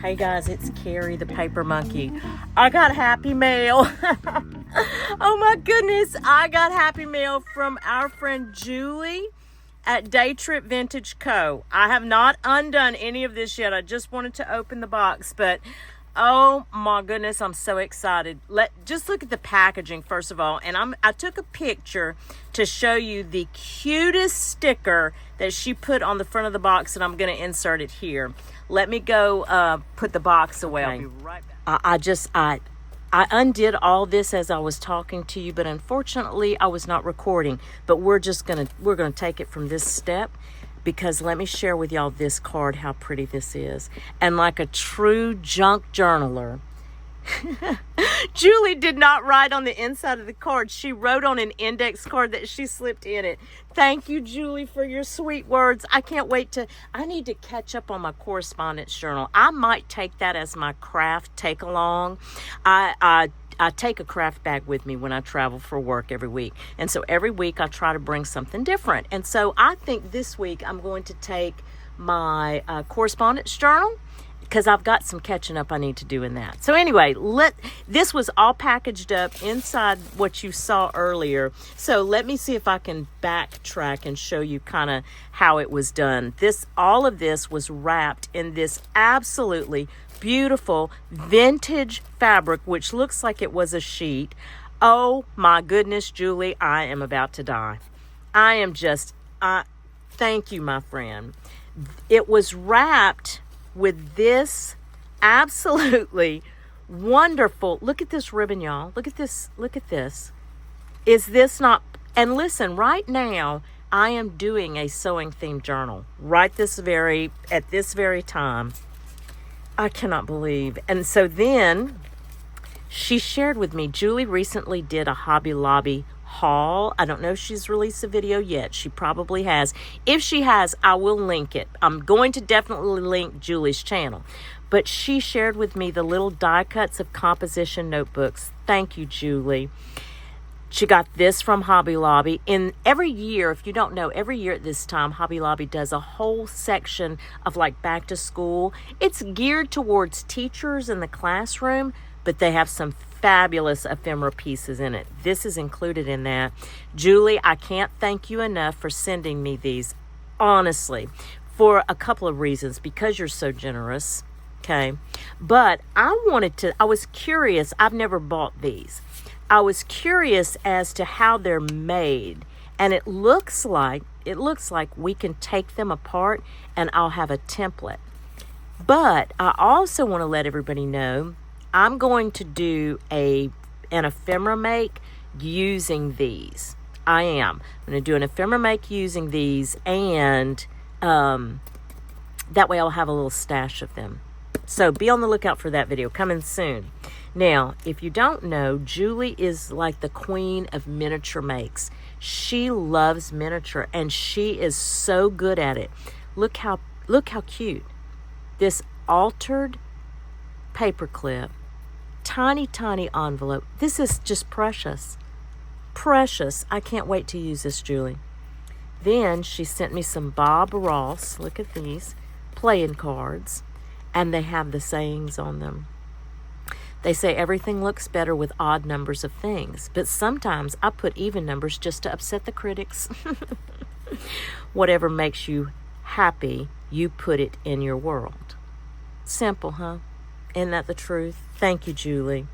Hey guys, it's Carrie the Paper Monkey. I got happy mail. Oh my goodness, I got happy mail from our friend Julie at Day Trip Vintage Co. I have not undone any of this yet. I just wanted to open the box, but oh my goodness, I'm so excited. Just look at the packaging first of all, and I took a picture to show you the cutest sticker that she put on the front of the box, and I'm going to insert it here. Let me go put the box away. I'll be right back. I undid all this as I was talking to you, but unfortunately I was not recording. But we're gonna take it from this step, because let me share with y'all this card, how pretty this is. And like a true junk journaler, Julie did not write on the inside of the card. She wrote on an index card that she slipped in it. Thank you, Julie, for your sweet words. I can't wait I need to catch up on my correspondence journal. I might take that as my craft take along. I take a craft bag with me when I travel for work every week. And so every week I try to bring something different. And so I think this week I'm going to take my correspondence journal, because I've got some catching up I need to do in that. So anyway, this was all packaged up inside what you saw earlier. So let me see if I can backtrack and show you kind of how it was done. All of this was wrapped in this absolutely beautiful vintage fabric, which looks like it was a sheet. Oh my goodness, Julie, I am about to die. Thank you, my friend. It was wrapped with this absolutely wonderful, look at this ribbon, y'all. Look at this. Is this not, and listen, right now, I am doing a sewing themed journal at this very time. I cannot believe. And so then she shared with me, Julie recently did a Hobby Lobby haul. I don't know if she's released a video yet. She probably has. If she has, I will link it. I'm going to definitely link Julie's channel. But she shared with me the little die cuts of composition notebooks. Thank you, Julie. She got this from Hobby Lobby. And every year, if you don't know, every year at this time, Hobby Lobby does a whole section of like back to school. It's geared towards teachers in the classroom, but they have some fabulous ephemera pieces in it. This is included in that. Julie, I can't thank you enough for sending me these, honestly, for a couple of reasons. Because you're so generous, okay? But I was curious. I've never bought these. I was curious as to how they're made. And it looks like we can take them apart and I'll have a template. But I also want to let everybody know I'm going to do an ephemera make using these. I'm going to do an ephemera make using these, and that way I'll have a little stash of them. So be on the lookout for that video coming soon. Now, if you don't know, Julie is like the queen of miniature makes. She loves miniature, and she is so good at it. Look how cute. This altered paperclip. Tiny envelope. This is just precious. I can't wait to use this, Julie. Then she sent me some Bob Ross, look at these, playing cards, and they have the sayings on them. They say everything looks better with odd numbers of things, but sometimes I put even numbers just to upset the critics. Whatever makes you happy, you put it in your world. Simple, huh? Isn't that the truth? Thank you, Julie.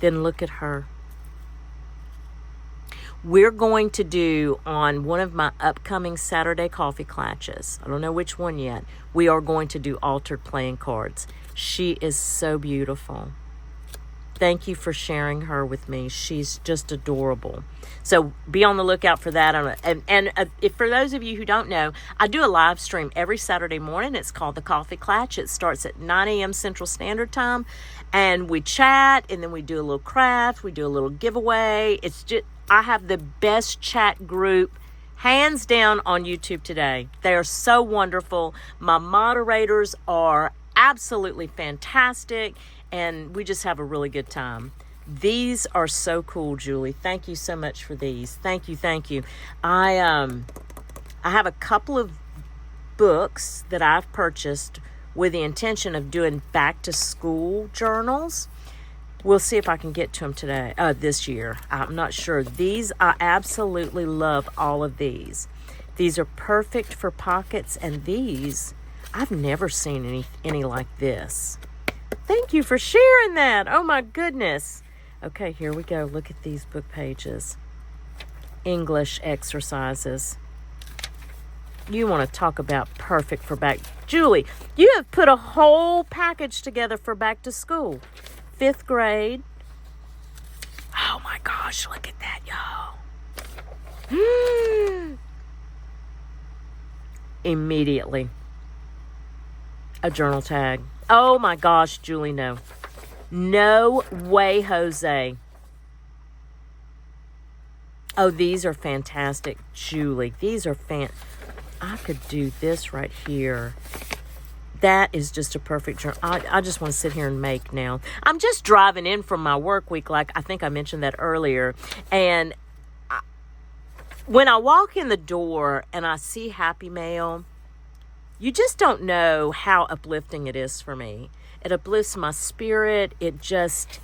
Then look at her. We're going to do on one of my upcoming Saturday coffee clatches. I don't know which one yet. We are going to do altered playing cards. She is so beautiful. Thank you for sharing her with me. She's just adorable. So be on the lookout for that. And if for those of you who don't know, I do a live stream every Saturday morning. It's called the Coffee Clatch. It starts at 9 a.m. Central Standard Time. And we chat, and then we do a little craft. We do a little giveaway. It's just, I have the best chat group, hands down, on YouTube today. They are so wonderful. My moderators are absolutely fantastic, and we just have a really good time. These are so cool, Julie. Thank you so much for these. Thank you. I have a couple of books that I've purchased with the intention of doing back to school journals. We'll see if I can get to them today, this year. I'm not sure. These, I absolutely love all of these. These are perfect for pockets, and these, I've never seen any like this. Thank you for sharing that. Oh my goodness. Okay, here we go. Look at these book pages. English exercises. You want to talk about perfect for back. Julie, you have put a whole package together for back to school. 5th grade. Oh my gosh, look at that, y'all. Immediately. A journal tag. Oh my gosh, Julie, no. No way, Jose. Oh, these are fantastic, Julie. These are I could do this right here. That is just a perfect journal. I just want to sit here and make now. I'm just driving in from my work week, like I think I mentioned that earlier. And when I walk in the door and I see Happy Mail, you just don't know how uplifting it is for me. It uplifts my spirit. It just,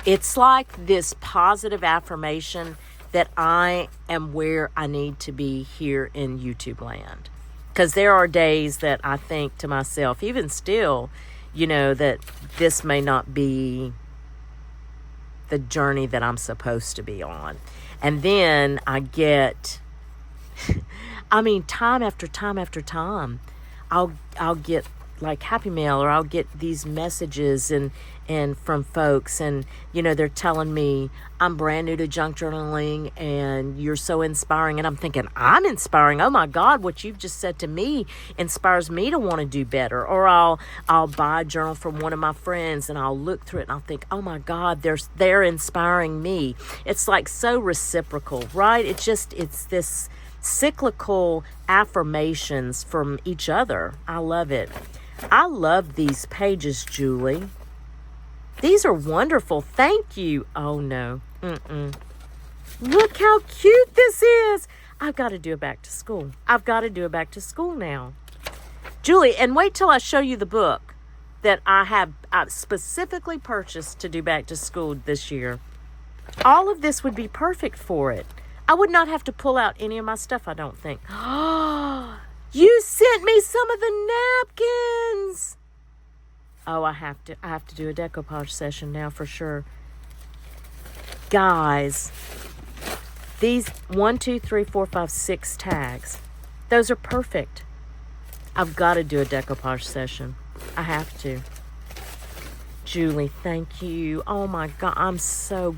it's like this positive affirmation that I am where I need to be here in YouTube land. Because there are days that I think to myself, even still, that this may not be the journey that I'm supposed to be on. And then I get, time after time after time, I'll get like Happy Mail, or I'll get these messages and from folks, and they're telling me I'm brand new to junk journaling and you're so inspiring. And I'm thinking, I'm inspiring. Oh my God, what you've just said to me inspires me to want to do better. Or I'll buy a journal from one of my friends and I'll look through it and I'll think, oh my God, they're inspiring me. It's like so reciprocal, right? It's this cyclical affirmations from each other. I love it. I love these pages, Julie. These are wonderful. Thank you. Oh, no. Look how cute this is. I've got to do it back to school. I've got to do it back to school now. Julie, and wait till I show you the book that I specifically purchased to do back to school this year. All of this would be perfect for it. I would not have to pull out any of my stuff, I don't think. You sent me some of the napkins. Oh, I have to do a decoupage session now for sure. Guys, these 1, 2, 3, 4, 5, 6 tags, those are perfect. I've got to do a decoupage session. I have to. Julie, thank you. Oh my God, I'm so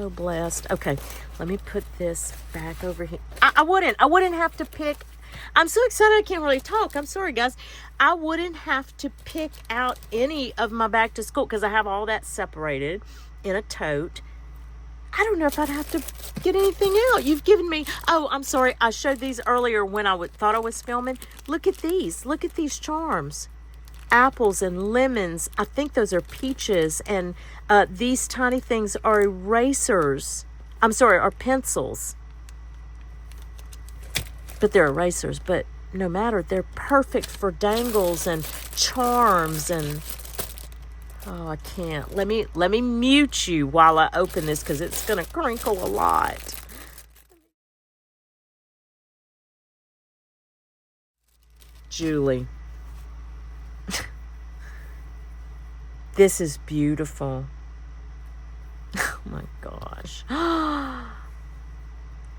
blessed. Okay, let me put this back over here. I wouldn't have to pick. I'm so excited I can't really talk. I'm sorry, guys. I wouldn't have to pick out any of my back to school because I have all that separated in a tote. I don't know if I'd have to get anything out. You've given me... Oh, I'm sorry. I showed these earlier when I thought I was filming. Look at these. Look at these charms. Apples and lemons. I think those are peaches. And these tiny things are erasers. Are pencils. But they're erasers. But no matter, they're perfect for dangles and charms and... Oh, I can't. Let me mute you while I open this because it's going to crinkle a lot. Julie. This is beautiful. Oh my gosh.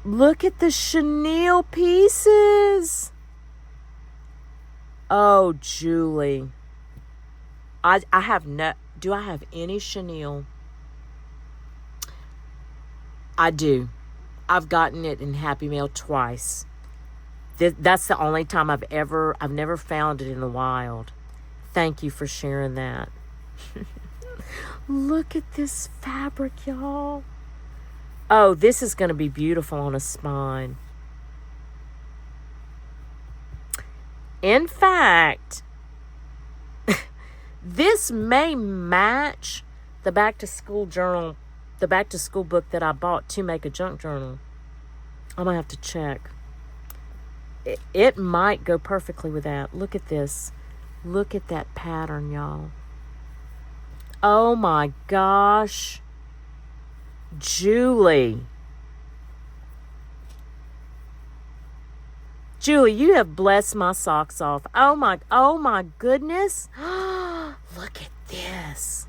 Look at the chenille pieces. Oh, Julie. I have no... Do I have any chenille? I do. I've gotten it in Happy Mail twice. That's the only time I've never found it in the wild. Thank you for sharing that. Look at this fabric, y'all. Oh, this is going to be beautiful on a spine. In fact... This may match the back to school journal, the back to school book that I bought to make a junk journal. I'm going to have to check. it might go perfectly with that. Look at this. Look at that pattern, y'all. Oh my gosh. Julie. Julie, you have blessed my socks off. Oh my goodness. Look at this.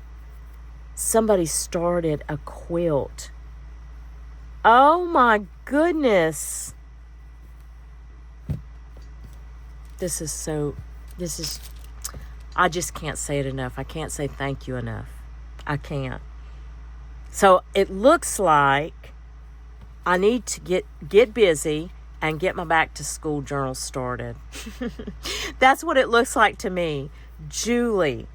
Somebody started a quilt. Oh my goodness. I just can't say it enough. I can't say thank you enough. I can't. So it looks like I need to get busy and get my back to school journal started. That's what it looks like to me. Julie,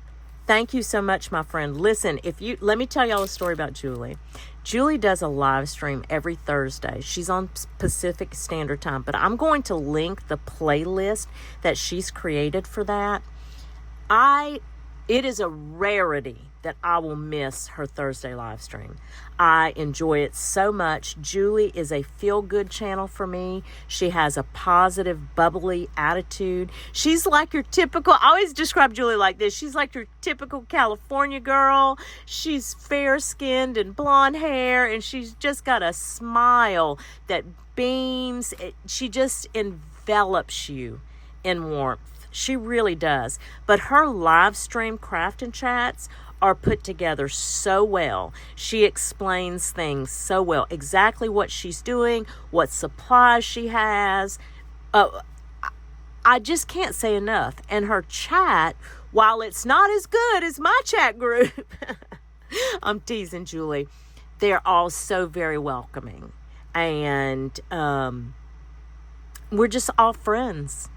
thank you so much, my friend. Listen, let me tell y'all a story about Julie. Julie does a live stream every Thursday. She's on Pacific Standard Time, but I'm going to link the playlist that she's created for that. It is a rarity that I will miss her Thursday live stream. I enjoy it so much. Julie is a feel-good channel for me. She has a positive, bubbly attitude. She's like your typical, I always describe Julie like this. She's like your typical California girl. She's fair-skinned and blonde hair, and she's just got a smile that beams. She just envelops you in warmth. She really does. But her live stream craft and chats are put together so well. She explains things so well. Exactly what she's doing, what supplies she has. I just can't say enough. And her chat, while it's not as good as my chat group, I'm teasing Julie, they're all so very welcoming. And we're just all friends.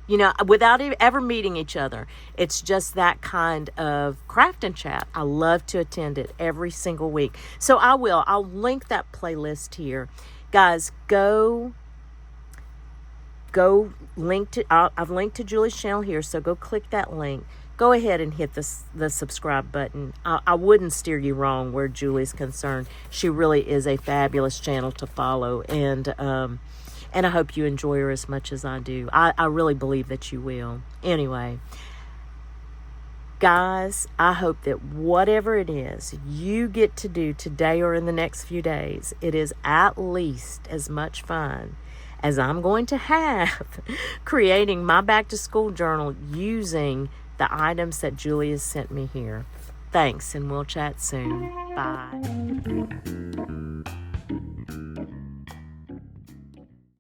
You know, without ever meeting each other. It's just that kind of craft and chat. I love to attend it every single week. So I'll link that playlist here. Guys, go link to, I've linked to Julie's channel here, so go click that link. Go ahead and hit the subscribe button. I wouldn't steer you wrong where Julie's concerned. She really is a fabulous channel to follow, and I hope you enjoy her as much as I do. I really believe that you will. Anyway, guys, I hope that whatever it is you get to do today or in the next few days, it is at least as much fun as I'm going to have creating my back to school journal using the items that Julie has sent me here. Thanks, and we'll chat soon. Bye.